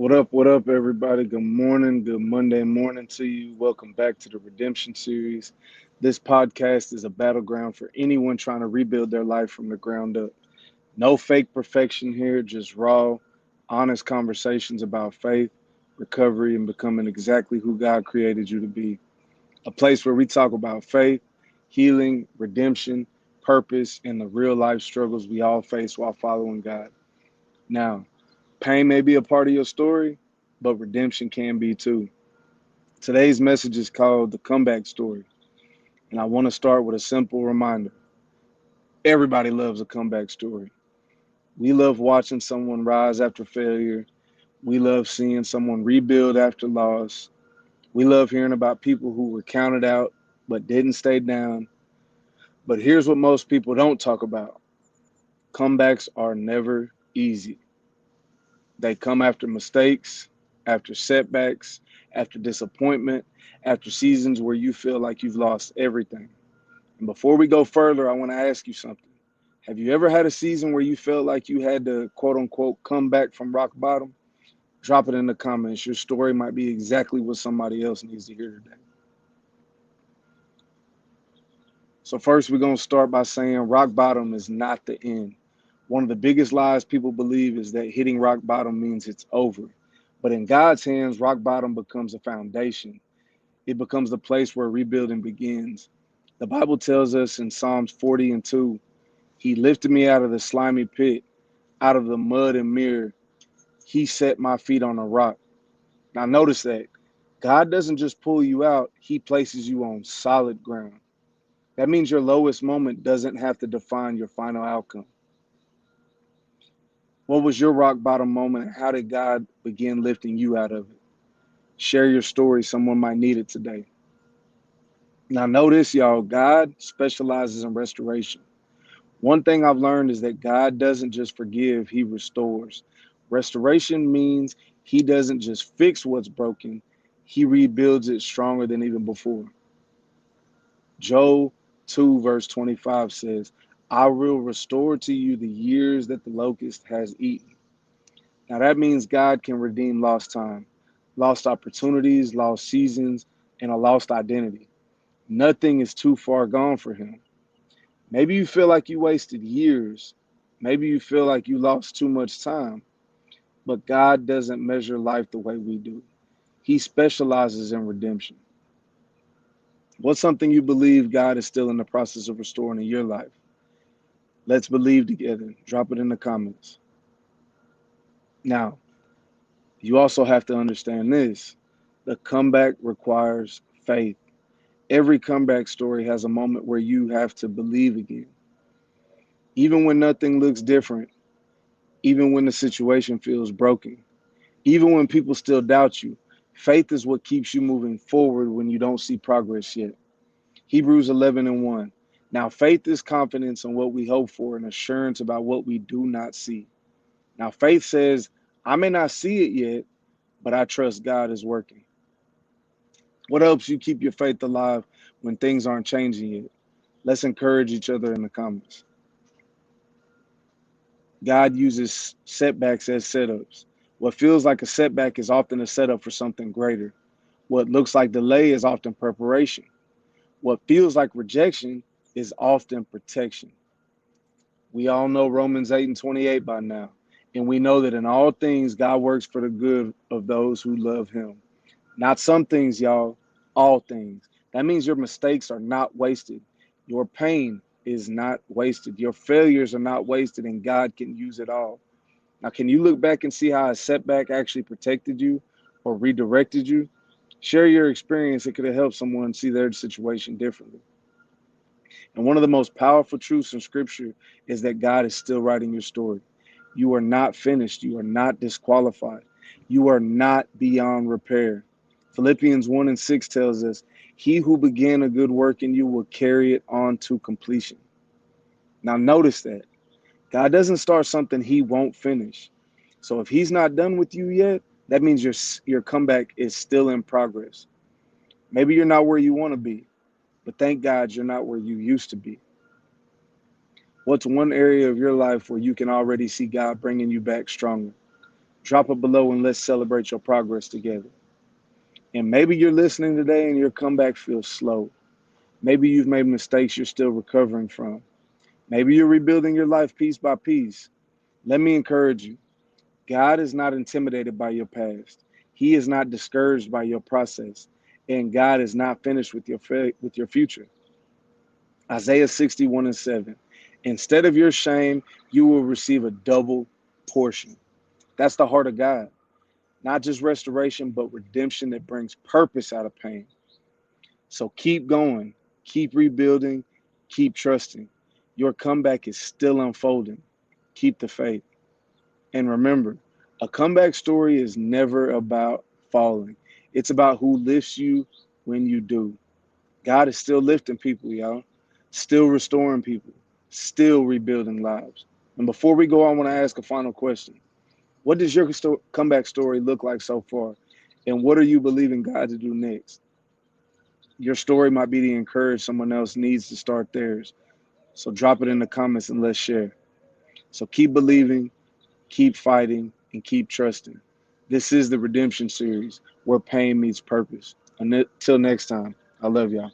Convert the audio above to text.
What up, everybody? Good morning, good Monday morning to you. Welcome back to the Redemption Series. This podcast is a battleground for anyone trying to rebuild their life from the ground up. No fake perfection here, just raw, honest conversations about faith, recovery, and becoming exactly who God created you to be. A place where we talk about faith, healing, redemption, purpose, and the real life struggles we all face while following God. Now, pain may be a part of your story, but redemption can be too. Today's message is called The Comeback Story, and I want to start with a simple reminder. Everybody loves a comeback story. We love watching someone rise after failure. We love seeing someone rebuild after loss. We love hearing about people who were counted out but didn't stay down. But here's what most people don't talk about: comebacks are never easy. They come after mistakes, after setbacks, after disappointment, after seasons where you feel like you've lost everything. And before we go further, I want to ask you something. Have you ever had a season where you felt like you had to quote unquote come back from rock bottom? Drop it in the comments. Your story might be exactly what somebody else needs to hear today. So, first, we're going to start by saying rock bottom is not the end. One of the biggest lies people believe is that hitting rock bottom means it's over. But in God's hands, rock bottom becomes a foundation. It becomes the place where rebuilding begins. The Bible tells us in Psalms 40:2, He lifted me out of the slimy pit, out of the mud and mire. He set my feet on a rock. Now, notice that God doesn't just pull you out, He places you on solid ground. That means your lowest moment doesn't have to define your final outcome. What was your rock bottom moment, and how did God begin lifting you out of it? Share your story. Someone might need it today. Now, notice, y'all, God specializes in restoration. One thing I've learned is that God doesn't just forgive, He restores. Restoration means He doesn't just fix what's broken, He rebuilds it stronger than even before. Joel 2, verse 25 says, I will restore to you the years that the locust has eaten. Now, that means God can redeem lost time, lost opportunities, lost seasons, and a lost identity. Nothing is too far gone for Him. Maybe you feel like you wasted years. Maybe you feel like you lost too much time. But God doesn't measure life the way we do. He specializes in redemption. What's something you believe God is still in the process of restoring in your life? Let's believe together. Drop it in the comments. Now, you also have to understand this. The comeback requires faith. Every comeback story has a moment where you have to believe again. Even when nothing looks different, even when the situation feels broken, even when people still doubt you, faith is what keeps you moving forward when you don't see progress yet. Hebrews 11:1. Now, faith is confidence in what we hope for and assurance about what we do not see. Now, faith says, I may not see it yet, but I trust God is working. What helps you keep your faith alive when things aren't changing yet? Let's encourage each other in the comments. God uses setbacks as setups. What feels like a setback is often a setup for something greater. What looks like delay is often preparation. What feels like rejection is often protection. We all know Romans 8:28 by now. And we know that in all things, God works for the good of those who love Him. Not some things, y'all, all things. That means your mistakes are not wasted. Your pain is not wasted. Your failures are not wasted, and God can use it all. Now, can you look back and see how a setback actually protected you or redirected you? Share your experience. It could have helped someone see their situation differently. And one of the most powerful truths in Scripture is that God is still writing your story. You are not finished. You are not disqualified. You are not beyond repair. Philippians 1:6 tells us, He who began a good work in you will carry it on to completion. Now, notice that. God doesn't start something He won't finish. So if He's not done with you yet, that means your comeback is still in progress. Maybe you're not where you want to be, but thank God you're not where you used to be. What's one area of your life where you can already see God bringing you back stronger? Drop it below and let's celebrate your progress together. And maybe you're listening today and your comeback feels slow. Maybe you've made mistakes you're still recovering from. Maybe you're rebuilding your life piece by piece. Let me encourage you. God is not intimidated by your past. He is not discouraged by your process. And God is not finished with your future. Isaiah 61:7. Instead of your shame, you will receive a double portion. That's the heart of God. Not just restoration, but redemption that brings purpose out of pain. So keep going, keep rebuilding, keep trusting. Your comeback is still unfolding. Keep the faith. And remember, a comeback story is never about falling, it's about who lifts you when you do. God is still lifting people, y'all, still restoring people, still rebuilding lives. And before we go, I want to ask a final question. What does your comeback story look like so far? And what are you believing God to do next? Your story might be to encourage someone else needs to start theirs. So drop it in the comments and let's share. So keep believing, keep fighting, and keep trusting. This is the Redemption Series where pain meets purpose. Until next time, I love y'all.